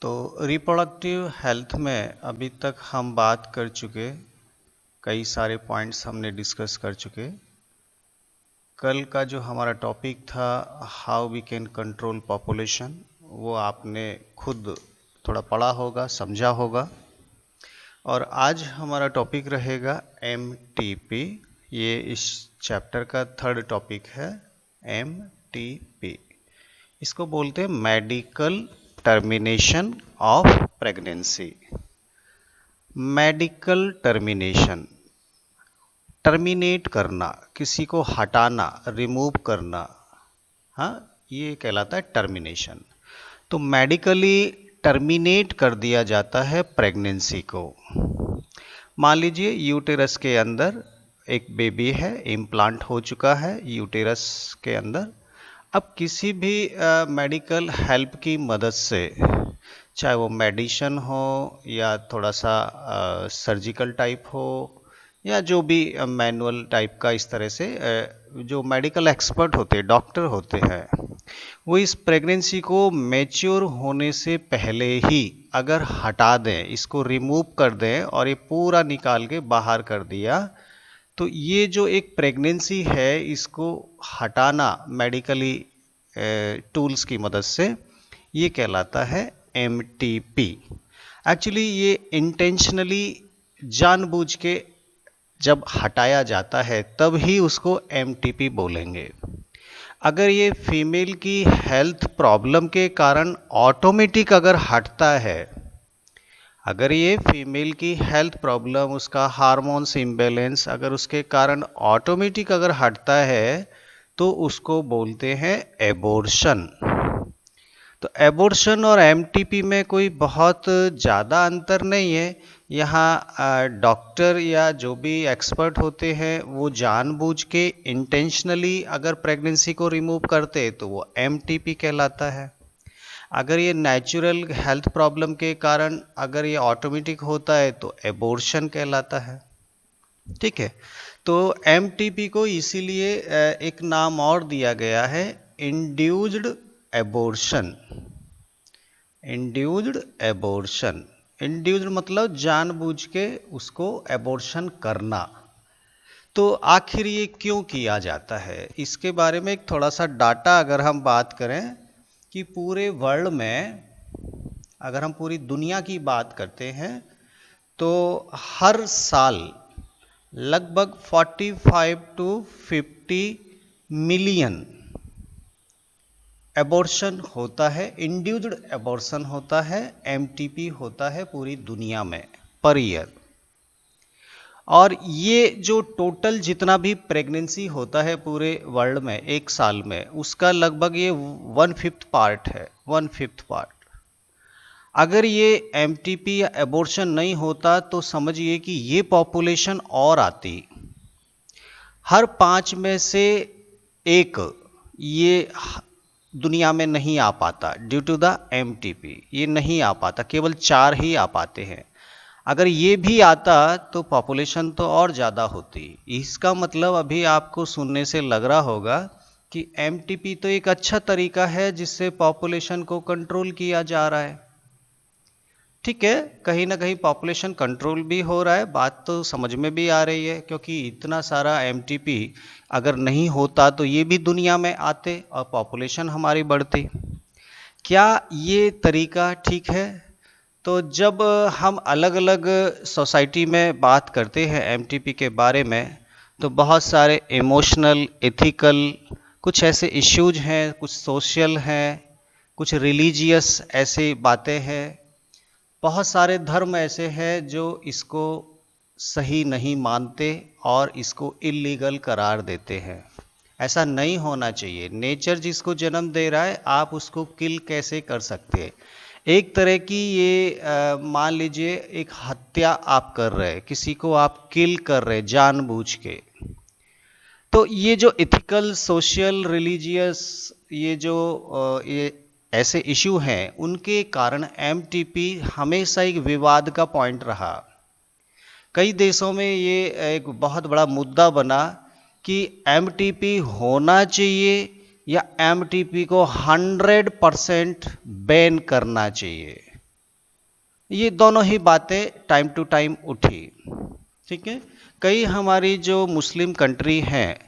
तो reproductive health में अभी तक हम बात कर चुके, कई सारे पॉइंट्स हमने डिस्कस कर चुके। कल का जो हमारा टॉपिक था how we can control population, वो आपने खुद थोड़ा पढ़ा होगा, समझा होगा। और आज हमारा टॉपिक रहेगा MTP। ये इस चैप्टर का थर्ड टॉपिक है, MTP। इसको बोलते हैं medical termination of pregnancy. Medical termination, terminate करना, किसी को हटाना, रिमूव करना, हाँ, ये कहलाता है टर्मिनेशन। तो मेडिकली टर्मिनेट कर दिया जाता है प्रेगनेंसी को। मान लीजिए यूटेरस के अंदर एक बेबी है, इम्प्लांट हो चुका है यूटेरस के अंदर। अब किसी भी मेडिकल हेल्प की मदद से, चाहे वो मेडिसिन हो या थोड़ा सा सर्जिकल टाइप हो या जो भी मैनुअल टाइप का, इस तरह से जो मेडिकल एक्सपर्ट होते हैं, डॉक्टर होते हैं, वो इस प्रेगनेंसी को मैच्योर होने से पहले ही अगर हटा दें, इसको रिमूव कर दें और ये पूरा निकाल के बाहर कर दिया, तो ये जो एक प्रेगनेंसी है इसको हटाना मेडिकली टूल्स की मदद से, ये कहलाता है MTP। एक्चुअली ये इंटेंशनली, जानबूझ के जब हटाया जाता है तब ही उसको MTP बोलेंगे। अगर ये फीमेल की हेल्थ प्रॉब्लम के कारण ऑटोमेटिक अगर हटता है, अगर ये फीमेल की हेल्थ प्रॉब्लम, उसका हार्मोन्स इम्बैलेंस अगर उसके कारण ऑटोमेटिक अगर हटता है, तो उसको बोलते हैं एबॉर्शन। तो एबॉर्शन और MTP में कोई बहुत ज़्यादा अंतर नहीं है। यहाँ डॉक्टर या जो भी एक्सपर्ट होते हैं वो जानबूझ के इंटेंशनली अगर प्रेगनेंसी को रिमूव करते तो वो MTP कहलाता है। अगर ये नेचुरल हेल्थ प्रॉब्लम के कारण अगर ये ऑटोमेटिक होता है तो एबॉर्शन कहलाता है। ठीक है, तो MTP को इसीलिए एक नाम और दिया गया है, induced abortion. Induced abortion, induced मतलब जानबूझ के उसको एबॉर्शन करना। तो आखिर ये क्यों किया जाता है, इसके बारे में एक थोड़ा सा डाटा अगर हम बात करें कि पूरे वर्ल्ड में, अगर हम पूरी दुनिया की बात करते हैं, तो हर साल लगभग 45 to 50 मिलियन एबॉर्शन होता है, इंड्यूस्ड एबॉर्शन होता है, MTP होता है पूरी दुनिया में पर ईयर। और ये जो टोटल जितना भी प्रेगनेंसी होता है पूरे वर्ल्ड में एक साल में, उसका लगभग ये 1/5 पार्ट है, 1/5 पार्ट। अगर ये MTP या एबॉर्शन नहीं होता तो समझिए कि ये पॉपुलेशन और आती, हर 5 में से एक ये दुनिया में नहीं आ पाता ड्यू टू द MTP। ये नहीं आ पाता, केवल 4 ही आ पाते हैं। अगर ये भी आता तो पॉपुलेशन तो और ज़्यादा होती। इसका मतलब अभी आपको सुनने से लग रहा होगा कि MTP तो एक अच्छा तरीका है जिससे पॉपुलेशन को कंट्रोल किया जा रहा है। ठीक है, कहीं ना कहीं पॉपुलेशन कंट्रोल भी हो रहा है, बात तो समझ में भी आ रही है, क्योंकि इतना सारा MTP अगर नहीं होता तो ये भी दुनिया में आते और पॉपुलेशन हमारी बढ़ती। क्या ये तरीका ठीक है? तो जब हम अलग अलग सोसाइटी में बात करते हैं MTP के बारे में, तो बहुत सारे इमोशनल, एथिकल, कुछ ऐसे इश्यूज हैं, कुछ सोशल हैं, कुछ रिलीजियस ऐसी बातें हैं, बहुत सारे धर्म ऐसे हैं जो इसको सही नहीं मानते और इसको इल्लीगल करार देते हैं। ऐसा नहीं होना चाहिए। नेचर जिसको जन्म दे रहा है, आप उसको किल कैसे कर सकते हैं? एक तरह की ये मान लीजिए एक हत्या आप कर रहे हैं, किसी को आप किल कर रहे हैं जानबूझ के। तो ये जो इथिकल, सोशल, रिलीजियस, ये जो ये ऐसे इशू हैं, उनके कारण MTP हमेशा एक विवाद का पॉइंट रहा। कई देशों में ये एक बहुत बड़ा मुद्दा बना कि MTP होना चाहिए या MTP को 100% बैन करना चाहिए। ये दोनों ही बातें टाइम टू टाइम उठी। ठीक है, कई हमारी जो मुस्लिम कंट्री हैं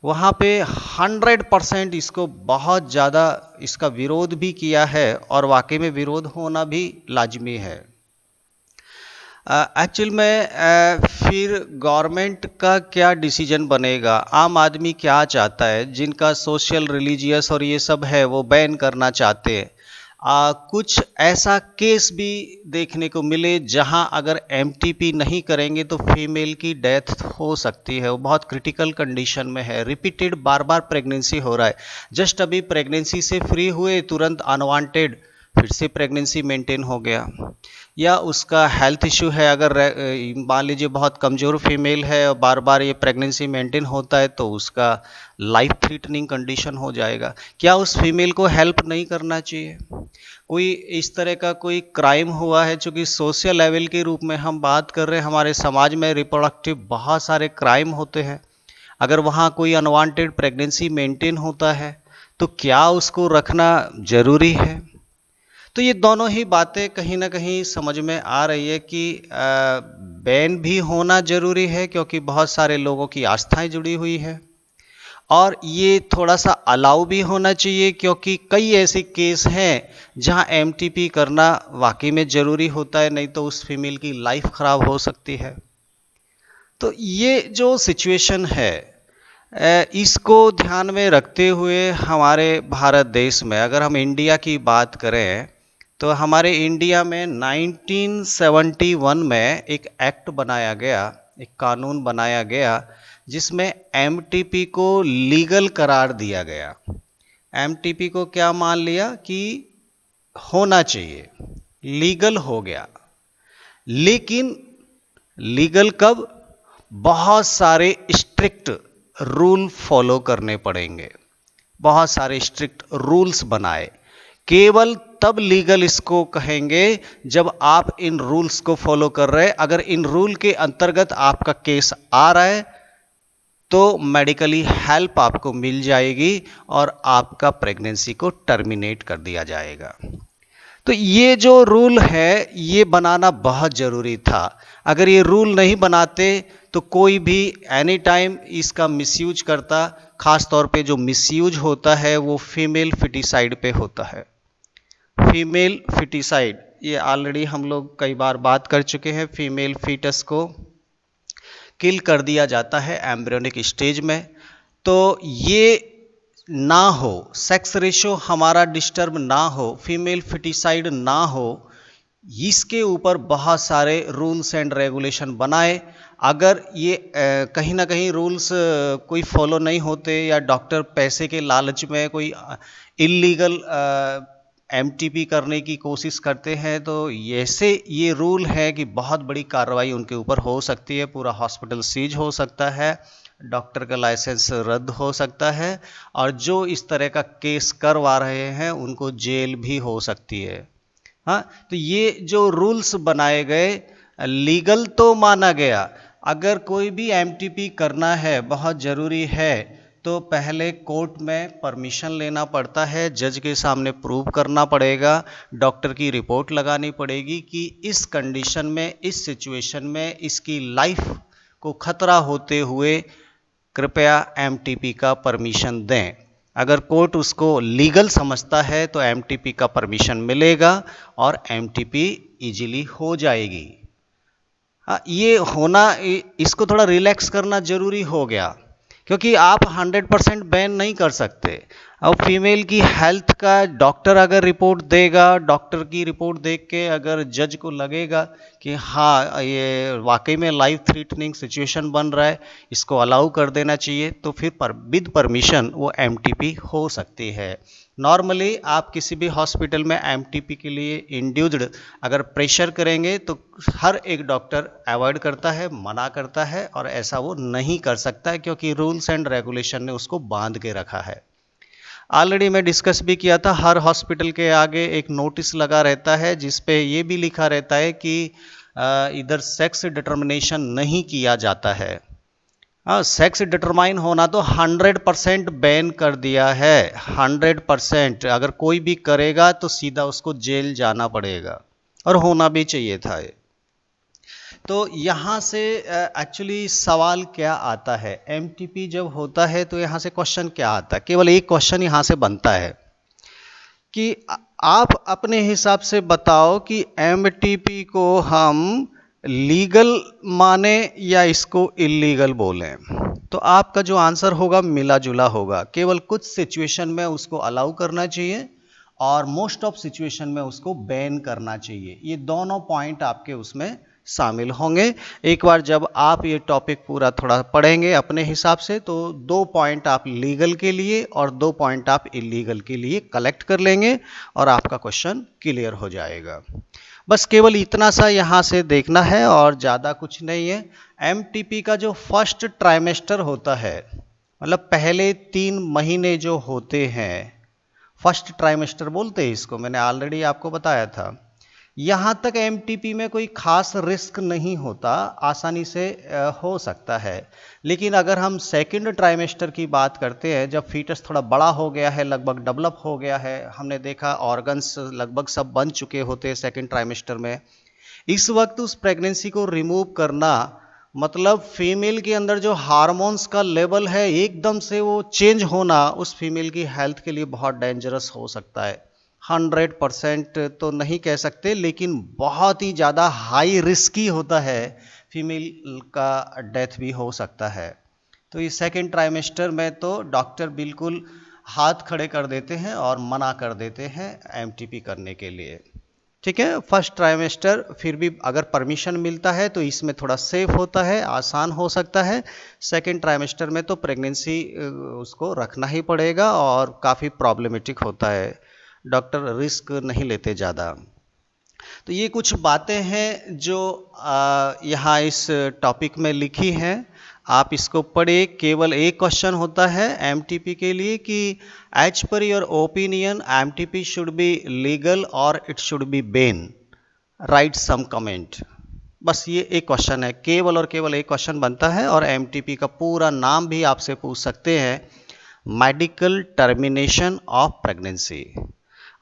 वहाँ पे 100% इसको बहुत ज़्यादा इसका विरोध भी किया है, और वाकई में विरोध होना भी लाजमी है। एक्चुअल में फिर गवर्नमेंट का क्या डिसीजन बनेगा, आम आदमी क्या चाहता है, जिनका सोशल रिलीजियस और ये सब है वो बैन करना चाहते हैं। कुछ ऐसा केस भी देखने को मिले जहां अगर एमटीपी नहीं करेंगे तो फीमेल की डेथ हो सकती है, वो बहुत क्रिटिकल कंडीशन में है, रिपीटेड बार बार प्रेगनेंसी हो रहा है, जस्ट अभी प्रेगनेंसी से फ्री हुए तुरंत अनवांटेड फिर से प्रेगनेंसी मेंटेन हो गया, या उसका हेल्थ इशू है, अगर मान लीजिए बहुत कमज़ोर फीमेल है और बार बार ये प्रेगनेंसी मेंटेन होता है तो उसका लाइफ थ्रेटनिंग कंडीशन हो जाएगा। क्या उस फीमेल को हेल्प नहीं करना चाहिए? कोई इस तरह का कोई क्राइम हुआ है, चूँकि सोशल लेवल के रूप में हम बात कर रहे हैं, हमारे समाज में रिप्रोडक्टिव बहुत सारे क्राइम होते हैं, अगर वहाँ कोई अनवांटेड प्रेगनेंसी मेंटेन होता है तो क्या उसको रखना ज़रूरी है? तो ये दोनों ही बातें कहीं ना कहीं समझ में आ रही है कि बैन भी होना जरूरी है, क्योंकि बहुत सारे लोगों की आस्थाएं जुड़ी हुई है, और ये थोड़ा सा अलाउ भी होना चाहिए, क्योंकि कई ऐसे केस हैं जहां एमटीपी करना वाकई में ज़रूरी होता है, नहीं तो उस फीमेल की लाइफ ख़राब हो सकती है। तो ये जो सिचुएशन है, इसको ध्यान में रखते हुए हमारे भारत देश में अगर हम इंडिया की बात करें तो हमारे इंडिया में 1971 में एक एक्ट बनाया गया, एक कानून बनाया गया जिसमें एमटीपी को लीगल करार दिया गया। एमटीपी को क्या मान लिया कि होना चाहिए, लीगल हो गया। लेकिन लीगल कब? बहुत सारे स्ट्रिक्ट रूल फॉलो करने पड़ेंगे, बहुत सारे स्ट्रिक्ट रूल्स बनाए। केवल तब लीगल इसको कहेंगे जब आप इन रूल्स को फॉलो कर रहे हैं। अगर इन रूल के अंतर्गत आपका केस आ रहा है तो मेडिकली हेल्प आपको मिल जाएगी और आपका प्रेगनेंसी को टर्मिनेट कर दिया जाएगा। तो ये जो रूल है ये बनाना बहुत ज़रूरी था। अगर ये रूल नहीं बनाते तो कोई भी एनी टाइम इसका मिसयूज करता। खास तौर पे जो मिसयूज होता है वो फीमेल फिटिसाइड पे होता है। फीमेल फिटिसाइड ये ऑलरेडी हम लोग कई बार बात कर चुके हैं। फीमेल फीटस को किल कर दिया जाता है एम्ब्रियोनिक स्टेज में। तो ये ना हो, सेक्स रेशो हमारा डिस्टर्ब ना हो, फीमेल फिटिसाइड ना हो, इसके ऊपर बहुत सारे रूल्स एंड रेगुलेशन बनाए। अगर ये कहीं ना कहीं रूल्स कोई फॉलो नहीं होते या डॉक्टर पैसे के लालच में कोई इलीगल एमटीपी करने की कोशिश करते हैं तो ऐसे ये रूल है कि बहुत बड़ी कार्रवाई उनके ऊपर हो सकती है। पूरा हॉस्पिटल सीज हो सकता है, डॉक्टर का लाइसेंस रद्द हो सकता है, और जो इस तरह का केस करवा रहे हैं उनको जेल भी हो सकती है। हाँ, तो ये जो रूल्स बनाए गए लीगल तो माना गया। अगर कोई भी एमटीपी करना है बहुत ज़रूरी है तो पहले कोर्ट में परमिशन लेना पड़ता है, जज के सामने प्रूव करना पड़ेगा, डॉक्टर की रिपोर्ट लगानी पड़ेगी कि इस कंडीशन में, इस सिचुएशन में इसकी लाइफ को खतरा होते हुए कृपया एमटीपी का परमिशन दें। अगर कोर्ट उसको लीगल समझता है तो एमटीपी का परमिशन मिलेगा और एमटीपी इजीली हो जाएगी। ये होना, इसको थोड़ा रिलैक्स करना जरूरी हो गया, क्योंकि आप 100% बैन नहीं कर सकते। अब फीमेल की हेल्थ का डॉक्टर अगर रिपोर्ट देगा, डॉक्टर की रिपोर्ट देख के अगर जज को लगेगा कि हाँ ये वाकई में लाइफ थ्रेटनिंग सिचुएशन बन रहा है, इसको अलाउ कर देना चाहिए, तो फिर विद परमिशन वो एमटीपी हो सकती है। नॉर्मली आप किसी भी हॉस्पिटल में एमटीपी के लिए इंड्यूस्ड अगर प्रेशर करेंगे तो हर एक डॉक्टर अवॉइड करता है, मना करता है, और ऐसा वो नहीं कर सकता है क्योंकि रूल्स एंड रेगुलेशन ने उसको बांध के रखा है। ऑलरेडी मैं डिस्कस भी किया था, हर हॉस्पिटल के आगे एक नोटिस लगा रहता है जिसपे ये भी लिखा रहता है कि इधर सेक्स डिटर्मिनेशन नहीं किया जाता है। सेक्स डिटरमाइन होना तो 100% बैन कर दिया है, 100%। अगर कोई भी करेगा तो सीधा उसको जेल जाना पड़ेगा। और होना भी चाहिए था। तो यहाँ से एक्चुअली सवाल क्या आता है, एमटीपी जब होता है तो यहाँ से क्वेश्चन क्या आता है, केवल एक क्वेश्चन यहाँ से बनता है कि आप अपने हिसाब से बताओ कि एमटीपी को हम लीगल माने या इसको इलीगल बोलें। तो आपका जो आंसर होगा मिला जुला होगा, केवल कुछ सिचुएशन में उसको अलाउ करना चाहिए और मोस्ट ऑफ सिचुएशन में उसको बैन करना चाहिए। ये दोनों पॉइंट आपके उसमें शामिल होंगे। एक बार जब आप ये टॉपिक पूरा थोड़ा पढ़ेंगे अपने हिसाब से तो 2 पॉइंट आप लीगल के लिए और 2 पॉइंट आप इलीगल के लिए कलेक्ट कर लेंगे और आपका क्वेश्चन क्लियर हो जाएगा। बस केवल इतना सा यहाँ से देखना है और ज़्यादा कुछ नहीं है। एमटीपी का जो फर्स्ट ट्राइमेस्टर होता है, मतलब पहले 3 महीने जो होते हैं, फर्स्ट ट्राइमेस्टर बोलते हैं इसको, मैंने ऑलरेडी आपको बताया था। यहाँ तक एमटीपी में कोई खास रिस्क नहीं होता, आसानी से हो सकता है। लेकिन अगर हम सेकंड ट्राइमेस्टर की बात करते हैं, जब फीटस थोड़ा बड़ा हो गया है, लगभग डेवलप हो गया है, हमने देखा ऑर्गन्स लगभग सब बन चुके होते हैं सेकंड ट्राइमेस्टर में, इस वक्त उस प्रेगनेंसी को रिमूव करना मतलब फीमेल के अंदर जो हार्मोन्स का लेवल है एकदम से वो चेंज होना उस फीमेल की हेल्थ के लिए बहुत डेंजरस हो सकता है। 100% तो नहीं कह सकते, लेकिन बहुत ही ज़्यादा हाई रिस्की होता है, फीमेल का डेथ भी हो सकता है। तो इस सेकेंड ट्राइमेस्टर में तो डॉक्टर बिल्कुल हाथ खड़े कर देते हैं और मना कर देते हैं एमटीपी करने के लिए। ठीक है, फर्स्ट ट्राइमेस्टर फिर भी अगर परमिशन मिलता है तो इसमें थोड़ा सेफ होता है, आसान हो सकता है। सेकेंड ट्राइमेस्टर में तो प्रेगनेंसी उसको रखना ही पड़ेगा और काफ़ी प्रॉब्लमेटिक होता है, डॉक्टर रिस्क नहीं लेते ज़्यादा। तो ये कुछ बातें हैं जो यहाँ इस टॉपिक में लिखी हैं, आप इसको पढ़िए। केवल एक क्वेश्चन होता है एमटीपी के लिए कि as per your opinion MTP should be legal और it should be ban, right some comment. बस ये एक क्वेश्चन है, केवल और केवल एक क्वेश्चन बनता है और एमटीपी का पूरा नाम भी आपसे पूछ सकते हैं, medical termination of pregnancy.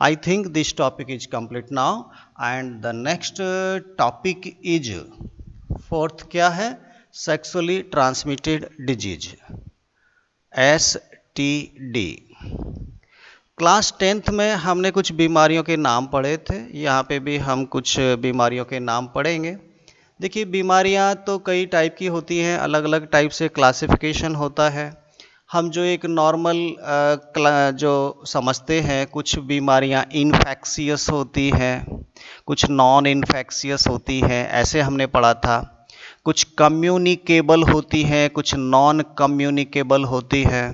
I think this topic is complete now and the next topic is fourth क्या है, sexually transmitted disease STD। Class 10th में हमने कुछ बीमारियों के नाम पढ़े थे, यहाँ पे भी हम कुछ बीमारियों के नाम पढ़ेंगे। देखिए बीमारियाँ तो कई टाइप की होती हैं, अलग अलग टाइप से क्लासिफिकेशन होता है। हम जो एक नॉर्मल जो समझते हैं, कुछ बीमारियां इन्फेक्शियस होती हैं, कुछ नॉन इन्फेक्शियस होती हैं, ऐसे हमने पढ़ा था। कुछ कम्युनिकेबल होती हैं, कुछ नॉन कम्युनिकेबल होती हैं,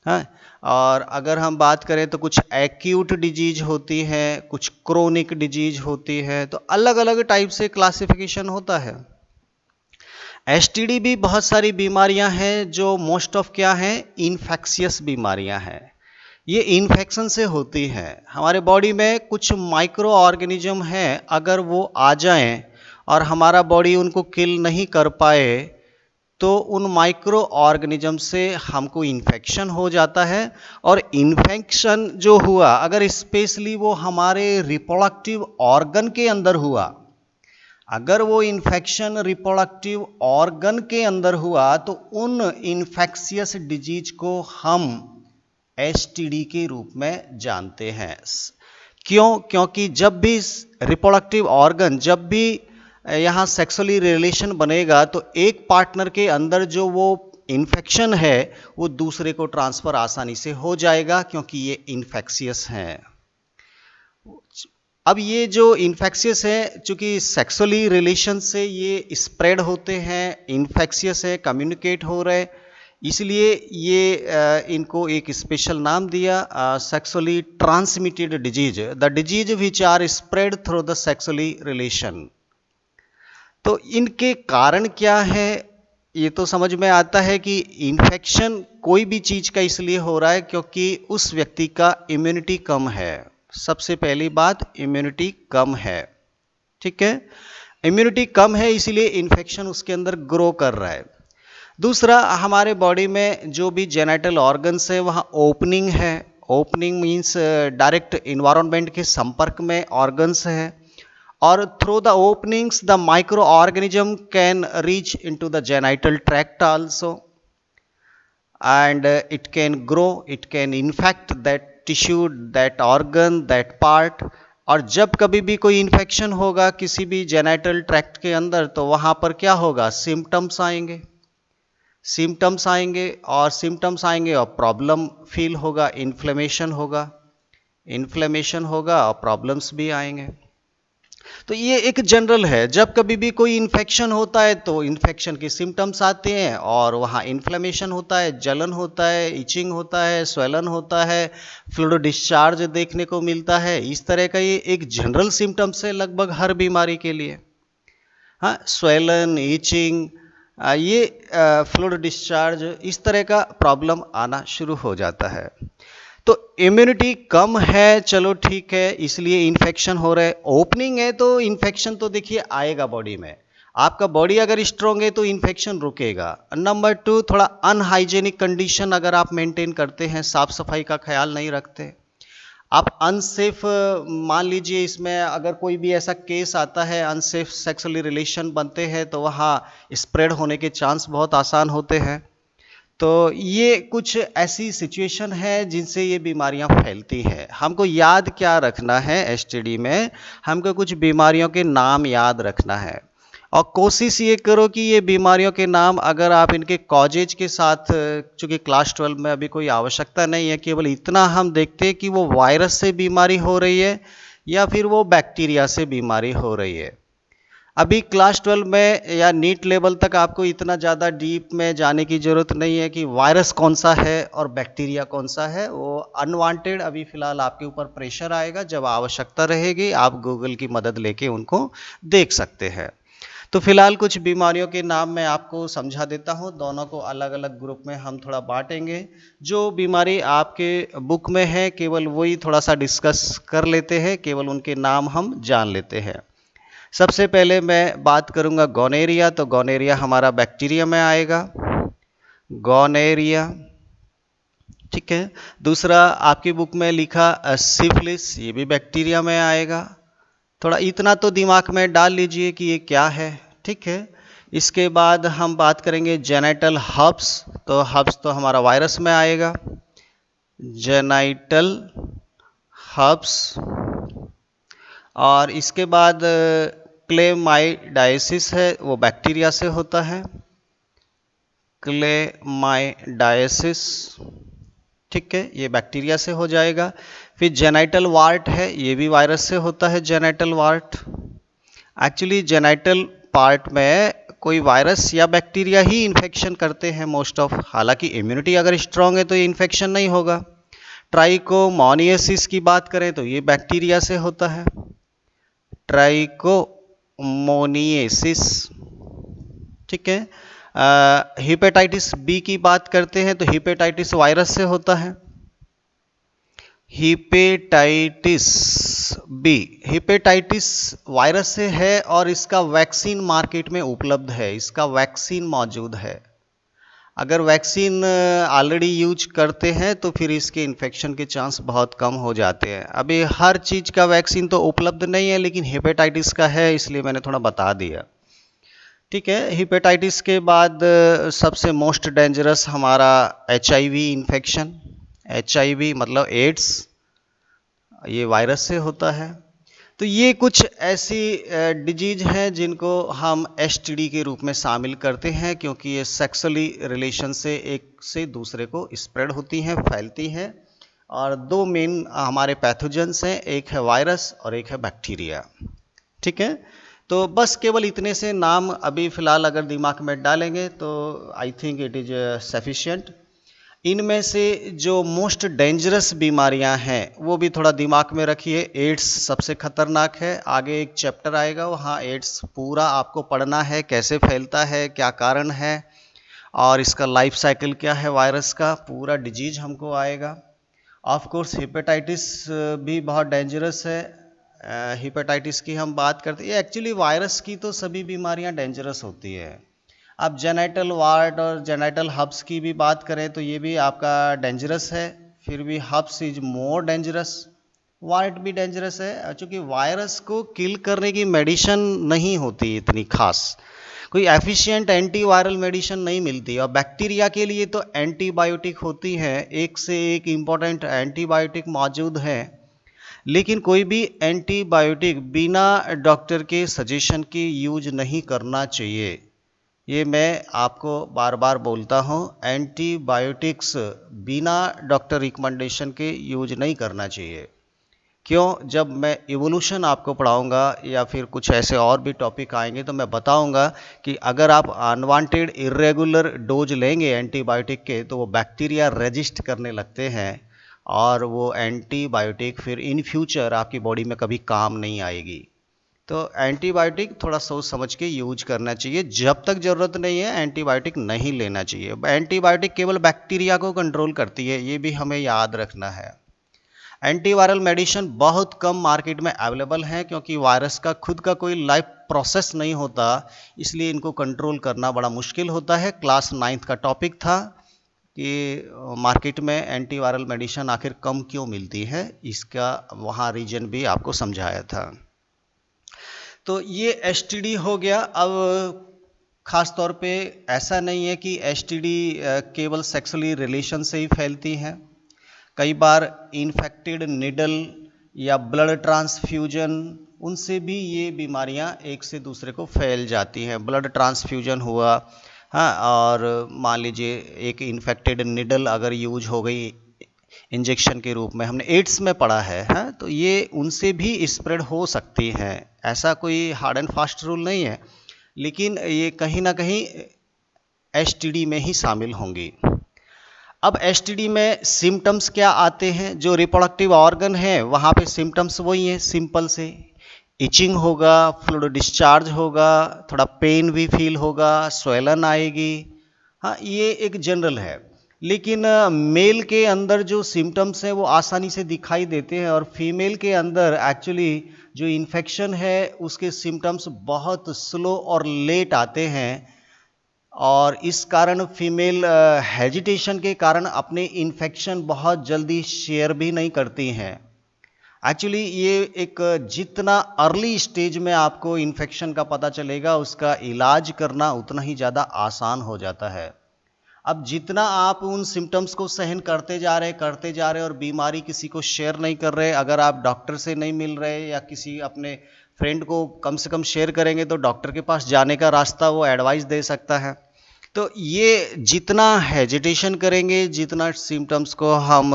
हाँ। और अगर हम बात करें तो कुछ एक्यूट डिजीज होती है, कुछ क्रोनिक डिजीज होती है, तो अलग अलग टाइप से क्लासिफिकेशन होता है। एसटीडी भी बहुत सारी बीमारियां हैं जो मोस्ट ऑफ क्या हैं, इन्फेक्शियस बीमारियां हैं। ये इन्फेक्शन से होती हैं, हमारे बॉडी में कुछ माइक्रो ऑर्गेनिज्म हैं, अगर वो आ जाएं और हमारा बॉडी उनको किल नहीं कर पाए तो उन माइक्रो ऑर्गेनिज्म से हमको इन्फेक्शन हो जाता है। और इन्फेक्शन जो हुआ अगर स्पेशली वो हमारे रिप्रोडक्टिव ऑर्गन के अंदर हुआ, अगर वो इन्फेक्शन रिप्रोडक्टिव ऑर्गन के अंदर हुआ तो उन इन्फेक्शियस डिजीज को हम एसटीडी के रूप में जानते हैं। क्यों? क्योंकि जब भी रिप्रोडक्टिव ऑर्गन, जब भी यहाँ सेक्सुअली रिलेशन बनेगा तो एक पार्टनर के अंदर जो वो इन्फेक्शन है वो दूसरे को ट्रांसफर आसानी से हो जाएगा क्योंकि ये इन्फेक्शियस हैं। अब ये जो इन्फेक्शियस है, चूंकि सेक्सुअली रिलेशन से ये स्प्रेड होते हैं, इन्फेक्शियस है, कम्युनिकेट हो रहे, इसलिए ये इनको एक स्पेशल नाम दिया, sexually transmitted disease, the disease which are spread through the sexually relation. तो इनके कारण क्या है ये तो समझ में आता है कि इन्फेक्शन कोई भी चीज का इसलिए हो रहा है क्योंकि उस व्यक्ति का इम्यूनिटी कम है। सबसे पहली बात, इम्यूनिटी कम है, ठीक है, इम्यूनिटी कम है इसीलिए इन्फेक्शन उसके अंदर ग्रो कर रहा है। दूसरा, हमारे बॉडी में जो भी जेनिटल ऑर्गन्स है वहाँ ओपनिंग है, ओपनिंग मीन्स डायरेक्ट इन्वायरमेंट के संपर्क में ऑर्गन्स है, or through the openings the microorganism can reach into the genital tract also, and it can grow, it can infect that tissue, that organ, that part. और जब कभी भी कोई infection होगा किसी भी जेनाइटल ट्रैक्ट के अंदर तो वहां पर क्या होगा, सिम्टम्स आएंगे और प्रॉब्लम फील होगा, इन्फ्लेमेशन होगा और प्रॉब्लम्स भी आएंगे। तो ये एक जनरल है, जब कभी भी कोई इन्फेक्शन होता है तो इन्फेक्शन के सिम्टम्स आते हैं और वहाँ इन्फ्लेमेशन होता है, जलन होता है, इचिंग होता है, स्वेलन होता है, फ्लूइड डिस्चार्ज देखने को मिलता है। इस तरह का ये एक जनरल सिम्टम्स है लगभग हर बीमारी के लिए। हाँ, स्वेलन, इचिंग, ये फ्लूइड डिस्चार्ज, इस तरह का प्रॉब्लम आना शुरू हो जाता है। तो इम्यूनिटी कम है, चलो ठीक है, इसलिए इन्फेक्शन हो रहा है। ओपनिंग है तो इन्फेक्शन तो देखिए आएगा बॉडी में। आपका बॉडी अगर स्ट्रांग है तो इन्फेक्शन रुकेगा। नंबर 2, थोड़ा अनहाइजेनिक कंडीशन अगर आप मेंटेन करते हैं, साफ सफाई का ख्याल नहीं रखते, आप अनसेफ, मान लीजिए इसमें अगर कोई भी ऐसा केस आता है, अनसेफ सेक्सुअली रिलेशन बनते हैं तो वहाँ स्प्रेड होने के चांस बहुत आसान होते हैं। तो ये कुछ ऐसी सिचुएशन है जिनसे ये बीमारियां फैलती हैं। हमको याद क्या रखना है एसटीडी में, हमको कुछ बीमारियों के नाम याद रखना है और कोशिश ये करो कि ये बीमारियों के नाम अगर आप इनके कॉजेज के साथ, चूँकि क्लास 12 में अभी कोई आवश्यकता नहीं है, केवल इतना हम देखते हैं कि वो वायरस से बीमारी हो रही है या फिर वो बैक्टीरिया से बीमारी हो रही है। अभी क्लास 12 में या नीट लेवल तक आपको इतना ज़्यादा डीप में जाने की ज़रूरत नहीं है कि वायरस कौन सा है और बैक्टीरिया कौन सा है। वो अनवांटेड अभी फ़िलहाल आपके ऊपर प्रेशर आएगा, जब आवश्यकता रहेगी आप गूगल की मदद लेके उनको देख सकते हैं। तो फिलहाल कुछ बीमारियों के नाम मैं आपको समझा देता हूँ, दोनों को अलग अलग ग्रुप में हम थोड़ा बांटेंगे। जो बीमारी आपके बुक में है केवल वही थोड़ा सा डिस्कस कर लेते हैं, केवल उनके नाम हम जान लेते हैं। सबसे पहले मैं बात करूंगा गोनेरिया, तो गोनेरिया हमारा बैक्टीरिया में आएगा, गोनेरिया, ठीक है। दूसरा आपकी बुक में लिखा सिफिलिस, ये भी बैक्टीरिया में आएगा। थोड़ा इतना तो दिमाग में डाल लीजिए कि ये क्या है, ठीक है। इसके बाद हम बात करेंगे जेनाइटल हर्प्स, तो हर्प्स तो हमारा वायरस में आएगा, जेनाइटल हर्प्स। और इसके बाद क्लेमाइडाइसिस है, वो बैक्टीरिया से होता है, क्लेमाइडाइसिस, ठीक है, ये बैक्टीरिया से हो जाएगा। फिर जेनाइटल वार्ट है, ये भी वायरस से होता है, genital ward. Actually genital part में कोई वायरस या बैक्टीरिया ही इन्फेक्शन करते हैं मोस्ट ऑफ, हालांकि इम्यूनिटी अगर स्ट्रांग है तो ये इन्फेक्शन नहीं होगा। ट्राइकोमोनियासिस की बात करें तो ये बैक्टीरिया से होता है, ट्राइकोमोनियासिस, ठीक है। हेपेटाइटिस बी की बात करते हैं तो हेपेटाइटिस वायरस से होता है, हेपेटाइटिस बी, हेपेटाइटिस वायरस से है और इसका वैक्सीन मार्केट में उपलब्ध है, इसका वैक्सीन मौजूद है। अगर वैक्सीन ऑलरेडी यूज करते हैं तो फिर इसके इन्फेक्शन के चांस बहुत कम हो जाते हैं। अभी हर चीज़ का वैक्सीन तो उपलब्ध नहीं है, लेकिन हेपेटाइटिस का है, इसलिए मैंने थोड़ा बता दिया, ठीक है। हेपेटाइटिस के बाद सबसे मोस्ट डेंजरस हमारा HIV इन्फेक्शन, HIV मतलब एड्स, ये वायरस से होता है। तो ये कुछ ऐसी डिजीज हैं जिनको हम STD के रूप में शामिल करते हैं, क्योंकि ये सेक्सुअली रिलेशन से एक से दूसरे को स्प्रेड होती हैं, फैलती हैं। और दो मेन हमारे पैथोजेंस हैं, एक है वायरस और एक है बैक्टीरिया, ठीक है। तो बस केवल इतने से नाम अभी फ़िलहाल अगर दिमाग में डालेंगे तो I think it is sufficient. इनमें से जो मोस्ट डेंजरस बीमारियां हैं वो भी थोड़ा दिमाग में रखिए। एड्स सबसे खतरनाक है, आगे एक चैप्टर आएगा वहाँ एड्स पूरा आपको पढ़ना है, कैसे फैलता है, क्या कारण है और इसका लाइफ साइकिल क्या है, वायरस का पूरा डिजीज हमको आएगा। ऑफ कोर्स हेपेटाइटिस भी बहुत डेंजरस है। हेपेटाइटिस की हम बात करते हैं, एक्चुअली वायरस की तो सभी बीमारियां डेंजरस होती है। अब जेनाइटल वार्ट और जेनाइटल हब्स की भी बात करें तो ये भी आपका डेंजरस है, फिर भी hubs is more dangerous, virus भी डेंजरस है, चूंकि वायरस को किल करने की मेडिसिन नहीं होती इतनी खास, कोई एफिशिएंट एंटीवायरल मेडिसिन नहीं मिलती। और बैक्टीरिया के लिए तो एंटीबायोटिक होती है, एक से एक इम्पॉर्टेंट एंटीबायोटिक मौजूद है, लेकिन कोई भी एंटीबायोटिक बिना डॉक्टर के सजेशन के यूज नहीं करना चाहिए। ये मैं आपको बार बार बोलता हूँ, एंटीबायोटिक्स बिना डॉक्टर रिकमेंडेशन के यूज नहीं करना चाहिए। क्यों? जब मैं इवोल्यूशन आपको पढ़ाऊंगा या फिर कुछ ऐसे और भी टॉपिक आएंगे तो मैं बताऊंगा कि अगर आप अनवांटेड इरेगुलर डोज लेंगे एंटीबायोटिक के तो वो बैक्टीरिया रेजिस्ट करने लगते हैं और वो एंटीबायोटिक फिर इन फ्यूचर आपकी बॉडी में कभी काम नहीं आएगी। तो एंटीबायोटिक थोड़ा सोच समझ के यूज करना चाहिए, जब तक ज़रूरत नहीं है एंटीबायोटिक नहीं लेना चाहिए। एंटीबायोटिक केवल बैक्टीरिया को कंट्रोल करती है, ये भी हमें याद रखना है। एंटीवायरल मेडिसिन बहुत कम मार्केट में अवेलेबल हैं, क्योंकि वायरस का खुद का कोई लाइफ प्रोसेस नहीं होता, इसलिए इनको कंट्रोल करना बड़ा मुश्किल होता है। क्लास 9th का टॉपिक था कि मार्केट में एंटीवायरल मेडिसिन आखिर कम क्यों मिलती है, इसका वहाँ रीजन भी आपको समझाया था। तो ये एसटीडी हो गया। अब खास तौर पे ऐसा नहीं है कि एसटीडी केवल सेक्सुअली रिलेशन से ही फैलती है। कई बार इन्फेक्टेड निडल या ब्लड ट्रांसफ्यूजन, उनसे भी ये बीमारियां एक से दूसरे को फैल जाती हैं। ब्लड ट्रांसफ्यूजन हुआ, हाँ, और मान लीजिए एक इन्फेक्टेड निडल अगर यूज हो गई इंजेक्शन के रूप में, हमने एड्स में पढ़ा है, हाँ, तो ये उनसे भी स्प्रेड हो सकती है। ऐसा कोई हार्ड एंड फास्ट रूल नहीं है, लेकिन ये कहीं ना कहीं एसटीडी में ही शामिल होंगी। अब एसटीडी में सिम्टम्स क्या आते हैं? जो रिप्रोडक्टिव ऑर्गन है वहाँ पे सिम्टम्स वही हैं, सिंपल से इचिंग होगा, फ्लूइड डिस्चार्ज होगा, थोड़ा पेन भी फील होगा, स्वेलन आएगी, हाँ, ये एक जनरल है। लेकिन मेल के अंदर जो सिम्टम्स हैं वो आसानी से दिखाई देते हैं, और फीमेल के अंदर एक्चुअली जो इन्फेक्शन है उसके सिम्टम्स बहुत स्लो और लेट आते हैं, और इस कारण फीमेल हेजिटेशन के कारण अपने इन्फेक्शन बहुत जल्दी शेयर भी नहीं करती हैं। एक्चुअली ये एक जितना अर्ली स्टेज में आपको इन्फेक्शन का पता चलेगा, उसका इलाज करना उतना ही ज़्यादा आसान हो जाता है। अब जितना आप उन सिम्टम्स को सहन करते जा रहे और बीमारी किसी को शेयर नहीं कर रहे, अगर आप डॉक्टर से नहीं मिल रहे या किसी अपने फ्रेंड को कम से कम शेयर करेंगे तो डॉक्टर के पास जाने का रास्ता वो एडवाइस दे सकता है। तो ये जितना हेजिटेशन करेंगे, जितना सिम्टम्स को हम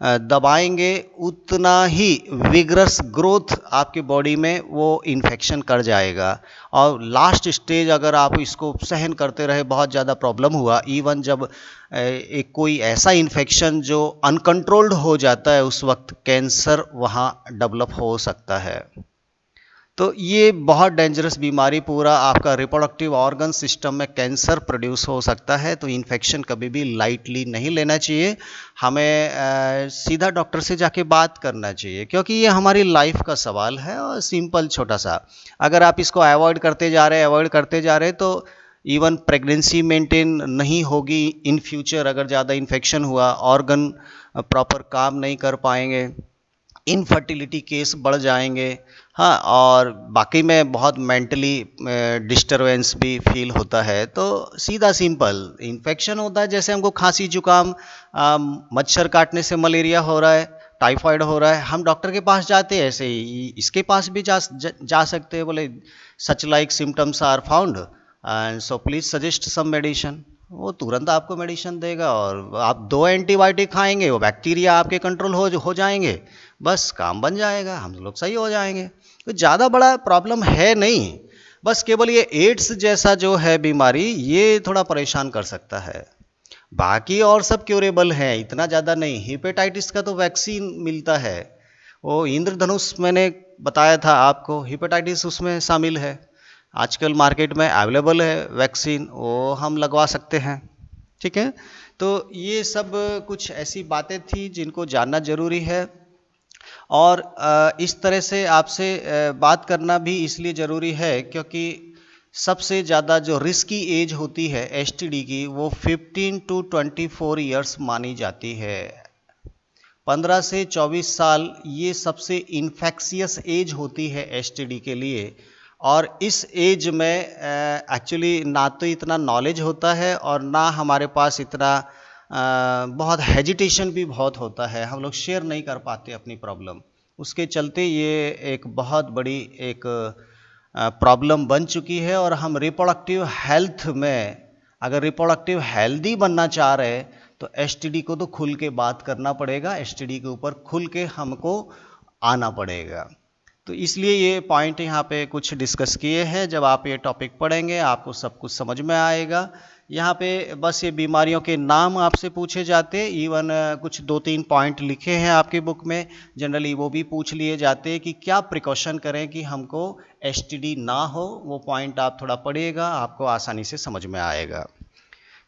दबाएंगे, उतना ही विग्रस ग्रोथ आपके बॉडी में वो इन्फेक्शन कर जाएगा। और लास्ट स्टेज अगर आप इसको सहन करते रहे, बहुत ज़्यादा प्रॉब्लम हुआ, इवन जब एक कोई ऐसा इन्फेक्शन जो अनकंट्रोल्ड हो जाता है, उस वक्त कैंसर वहाँ डेवलप हो सकता है। तो ये बहुत डेंजरस बीमारी, पूरा आपका रिप्रोडक्टिव ऑर्गन सिस्टम में कैंसर प्रोड्यूस हो सकता है। तो इन्फेक्शन कभी भी लाइटली नहीं लेना चाहिए, हमें सीधा डॉक्टर से जाके बात करना चाहिए, क्योंकि ये हमारी लाइफ का सवाल है और सिंपल छोटा सा। अगर आप इसको अवॉइड करते जा रहे तो इवन प्रेगनेंसी मेंटेन नहीं होगी इन फ्यूचर। अगर ज़्यादा इन्फेक्शन हुआ, ऑर्गन प्रॉपर काम नहीं कर पाएंगे, इनफर्टिलिटी केस बढ़ जाएंगे, हाँ, और बाकी में बहुत मेंटली डिस्टरबेंस भी फील होता है। तो सीधा सिंपल इन्फेक्शन होता है, जैसे हमको खांसी जुकाम, मच्छर काटने से मलेरिया हो रहा है, टाइफाइड हो रहा है, हम डॉक्टर के पास जाते हैं, ऐसे ही इसके पास भी जा सकते हैं। बोले such like symptoms are found and so please suggest some medicine, वो तुरंत आपको मेडिसिन देगा और आप 2 एंटीबायोटिक खाएंगे, वो बैक्टीरिया आपके कंट्रोल हो जाएंगे, बस काम बन जाएगा, हम लोग सही हो जाएंगे। तो ज़्यादा बड़ा प्रॉब्लम है नहीं, बस केवल ये एड्स जैसा जो है बीमारी, ये थोड़ा परेशान कर सकता है। बाकी और सब क्यूरेबल है, इतना ज़्यादा नहीं। हेपेटाइटिस का तो वैक्सीन मिलता है, वो इंद्रधनुष मैंने बताया था आपको, हेपेटाइटिस उसमें शामिल है, आजकल मार्केट में अवेलेबल है वैक्सीन, वो हम लगवा सकते हैं। ठीक है, तो ये सब कुछ ऐसी बातें थी जिनको जानना जरूरी है, और इस तरह से आपसे बात करना भी इसलिए ज़रूरी है क्योंकि सबसे ज़्यादा जो रिस्की एज होती है एसटीडी की, वो 15 to 24 ईयर्स मानी जाती है। 15 से 24 साल ये सबसे इन्फेक्शियस एज होती है एसटीडी के लिए। और इस एज में एक्चुअली ना तो इतना नॉलेज होता है और ना हमारे पास इतना बहुत हेजिटेशन भी बहुत होता है, हम लोग शेयर नहीं कर पाते अपनी प्रॉब्लम। उसके चलते ये एक बहुत बड़ी एक प्रॉब्लम बन चुकी है। और हम रिप्रोडक्टिव हेल्थ में अगर रिप्रोडक्टिव हेल्दी बनना चाह रहे हैं तो एसटीडी को तो खुल के बात करना पड़ेगा, एसटीडी के ऊपर खुल के हमको आना पड़ेगा। तो इसलिए ये पॉइंट यहाँ पे कुछ डिस्कस किए हैं। जब आप ये टॉपिक पढ़ेंगे आपको सब कुछ समझ में आएगा। यहाँ पे बस ये बीमारियों के नाम आपसे पूछे जाते, इवन कुछ 2-3 पॉइंट लिखे हैं आपकी बुक में, जनरली वो भी पूछ लिए जाते हैं कि क्या प्रिकॉशन करें कि हमको एसटीडी ना हो। वो पॉइंट आप थोड़ा पढ़िएगा, आपको आसानी से समझ में आएगा।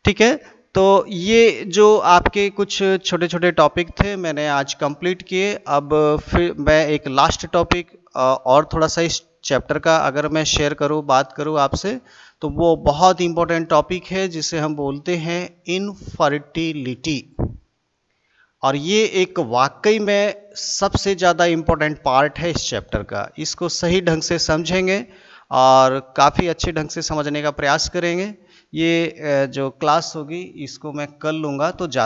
ठीक है, तो ये जो आपके कुछ छोटे छोटे टॉपिक थे मैंने आज कंप्लीट किए। अब फिर मैं एक लास्ट टॉपिक और थोड़ा सा इस चैप्टर का अगर मैं शेयर करूँ, बात करूँ आपसे, तो वो बहुत इंपॉर्टेंट टॉपिक है जिसे हम बोलते हैं इनफर्टिलिटी। और ये एक वाकई में सबसे ज़्यादा इम्पोर्टेंट पार्ट है इस चैप्टर का। इसको सही ढंग से समझेंगे और काफ़ी अच्छे ढंग से समझने का प्रयास करेंगे। ये जो क्लास होगी इसको मैं कर लूँगा तो ज़्यादा